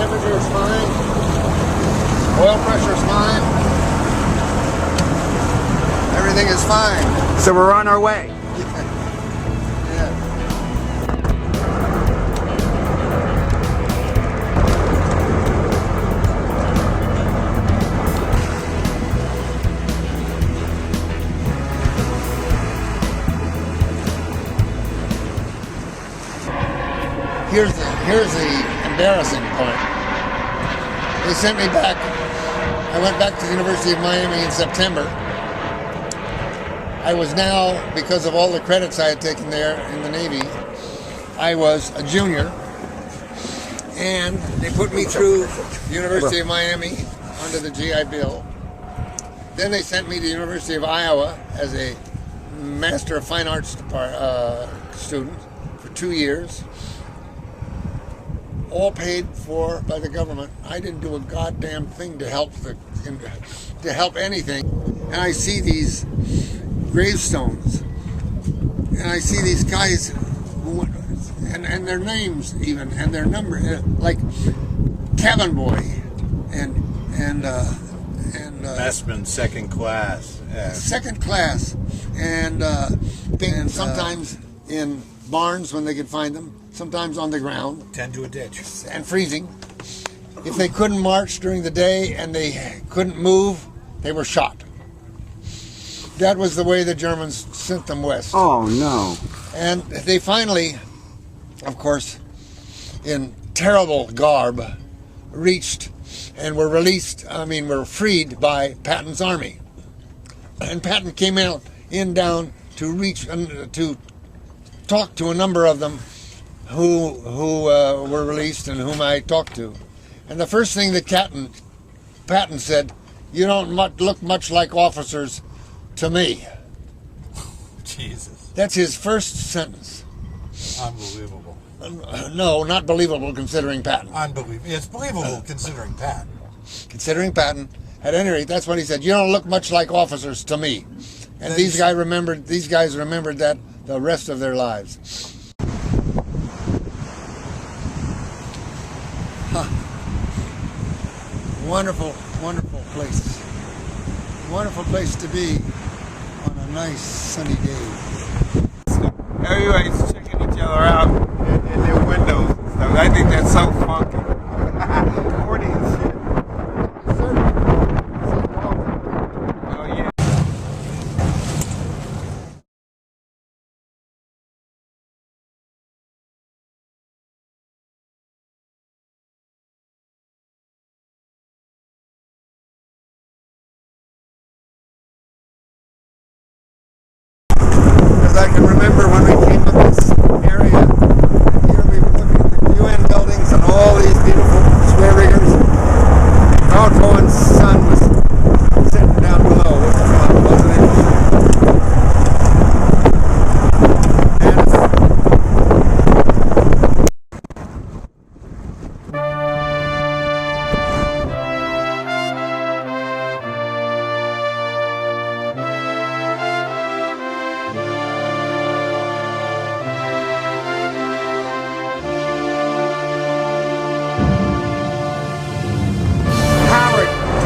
temperature is fine. Oil pressure is fine. Everything is fine. So we're on our way. Here's the embarrassing part. They sent me back. I went back to the University of Miami in September. I was now, because of all the credits I had taken there in the Navy, I was a junior. And they put me through the University of Miami under the GI Bill. Then they sent me to the University of Iowa as a Master of Fine Arts student for 2 years. All paid for by the government. I didn't do a goddamn thing to help anything. And I see these gravestones, and I see these guys, and their names even, and their number, like cabin boy, and Messman, second class. Second class, and sometimes in barns when they could find them. Sometimes on the ground. Tend to a ditch. And freezing. If they couldn't march during the day and they couldn't move, they were shot. That was the way the Germans sent them west. Oh, no. And they finally, of course, in terrible garb, reached and were released, were freed by Patton's army. And Patton came down to reach, to talk to a number of them who were released and whom I talked to. And the first thing that Patton said, "You don't look much like officers to me." Jesus. That's his first sentence. Unbelievable. No, not believable considering Patton. Unbelievable. It's believable considering Patton. Considering Patton. At any rate, that's what he said. "You don't look much like officers to me." And these guys remembered that the rest of their lives. Wonderful, wonderful place. Wonderful place to be on a nice sunny day. Everybody's checking each other out in their windows and stuff. I think that's so funky. Corny and shit. Oh, yeah. I can remember when we came to this area, here we were looking at the UN buildings and all these beautiful square riggers. Howard Cohen's son was sitting down below, wasn't it?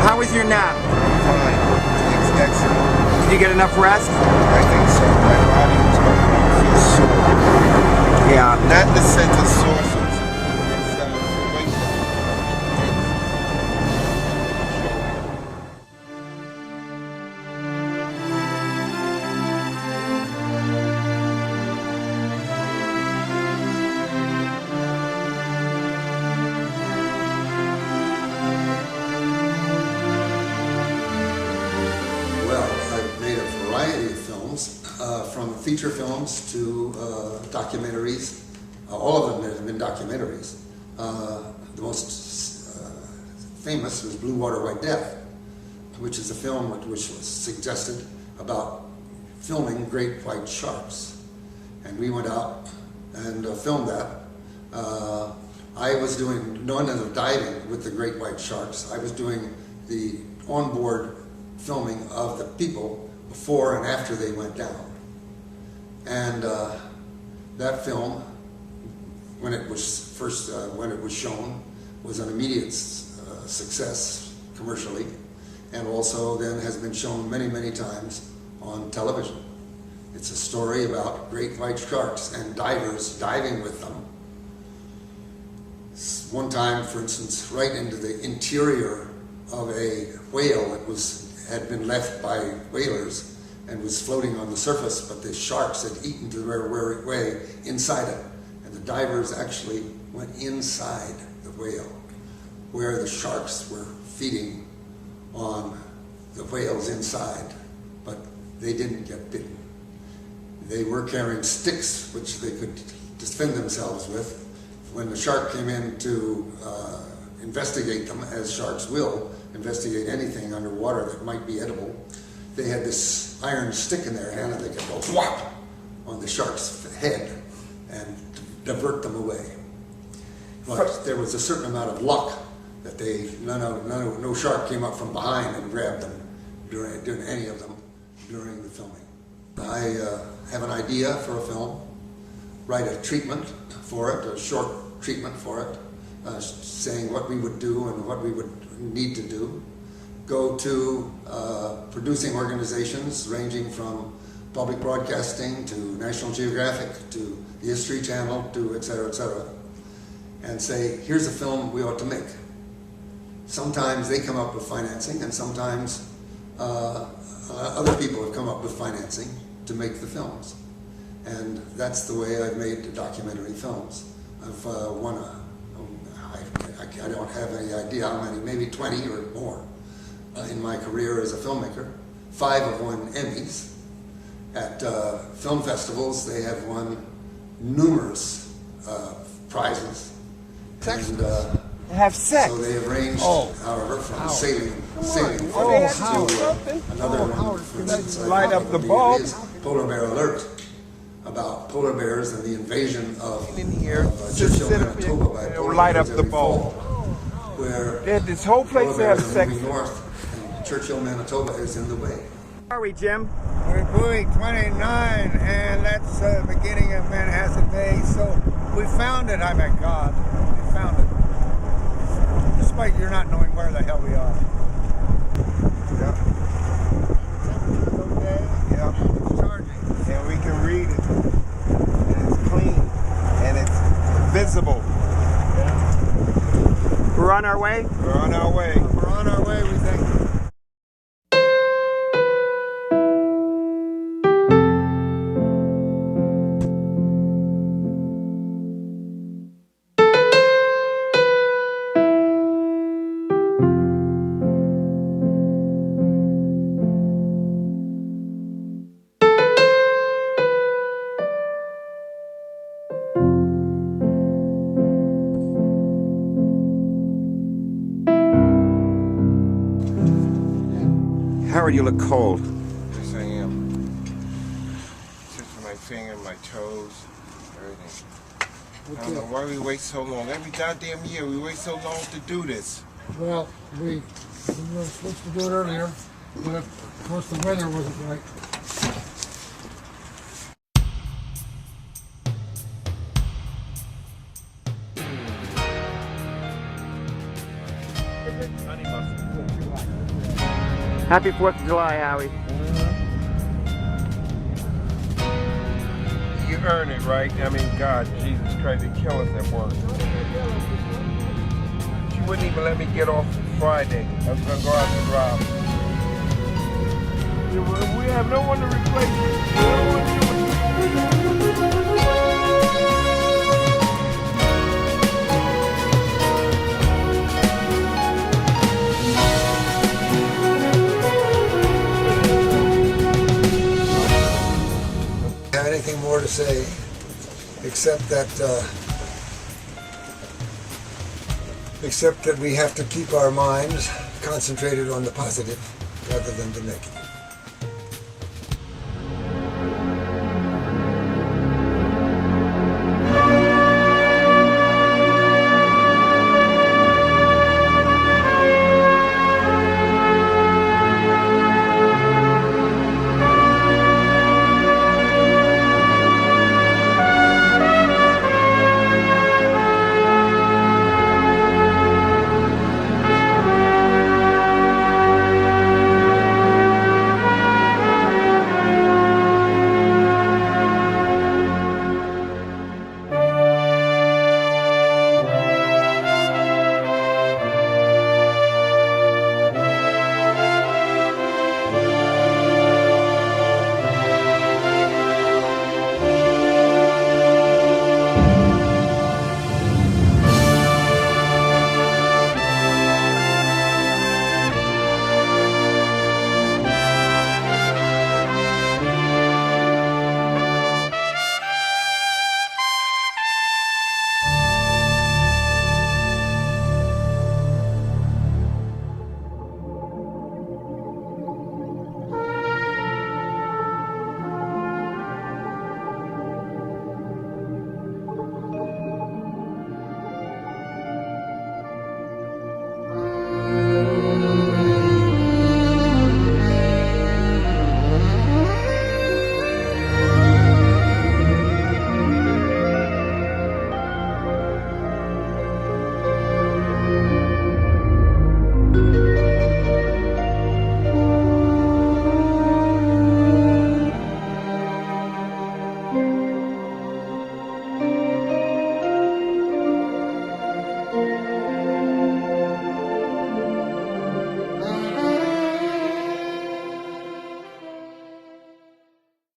How was your nap? Fine. It's excellent. Did you get enough rest? I think so. My body was going to feel sore. Yeah. Not in the sense of sore. It's from feature films to documentaries. All of them have been documentaries. The most famous was Blue Water, White Death, which is a film which was suggested about filming great white sharks. And we went out and filmed that. I was doing none of the diving with the great white sharks. I was doing the onboard filming of the people before and after they went down. And that film, when it was first, when it was shown, was an immediate success commercially, and also then has been shown many, many times on television. It's a story about great white sharks and divers diving with them. One time, for instance, right into the interior of a whale that had been left by whalers and was floating on the surface, but the sharks had eaten their way inside it. And the divers actually went inside the whale, where the sharks were feeding on the whales inside, but they didn't get bitten. They were carrying sticks which they could defend themselves with. When the shark came in to investigate them, as sharks will investigate anything underwater that might be edible, they had this iron stick in their hand and they could go whop on the shark's head and divert them away. But there was a certain amount of luck that no shark came up from behind and grabbed them during any of them during the filming. I have an idea for a film, write a treatment for it, a short treatment for it, saying what we would do and what we would need to do. Go to producing organizations ranging from public broadcasting to National Geographic to the History Channel to et cetera, and say, here's a film we ought to make. Sometimes they come up with financing, and sometimes other people have come up with financing to make the films. And that's the way I've made documentary films. I've won I don't have any idea how many, maybe 20 or more in my career as a filmmaker. 5 have won Emmys. At film festivals, they have won numerous prizes. And, Have sex. so they have ranged, however, from sailing films to another one, for instance, Light up the bulb. is Polar Bear Alert, about polar bears and the invasion of In here, Churchill, sit up Manitoba by here, polar light bears up the every bulb. fall, where This whole place polar has bears are sex. moving north, and Churchill, Manitoba is in the way. Where are we, Jim? We're buoy 29, and that's the beginning of Manhasset Bay. So we found it. I mean, God, we found it. Despite your not knowing where the hell we are. Yeah. Okay. Yeah. It's charging. And we can read it. And it's clean. And it's visible. We're on our way? We're on our way. We're on our way, we think. Howard, you look cold. Yes, I am. Tips of my finger, my toes, everything. I don't know why we wait so long. Every goddamn year we wait so long to do this. Well, we were supposed to do it earlier, but of course the weather wasn't right. Happy 4th of July, Howie. You earn it, right? I mean, God, Jesus Christ, they kill us at work. She wouldn't even let me get off Friday. I was going to go out to rob. We have no one to replace it. No one to Have anything more to say except that we have to keep our minds concentrated on the positive rather than the negative.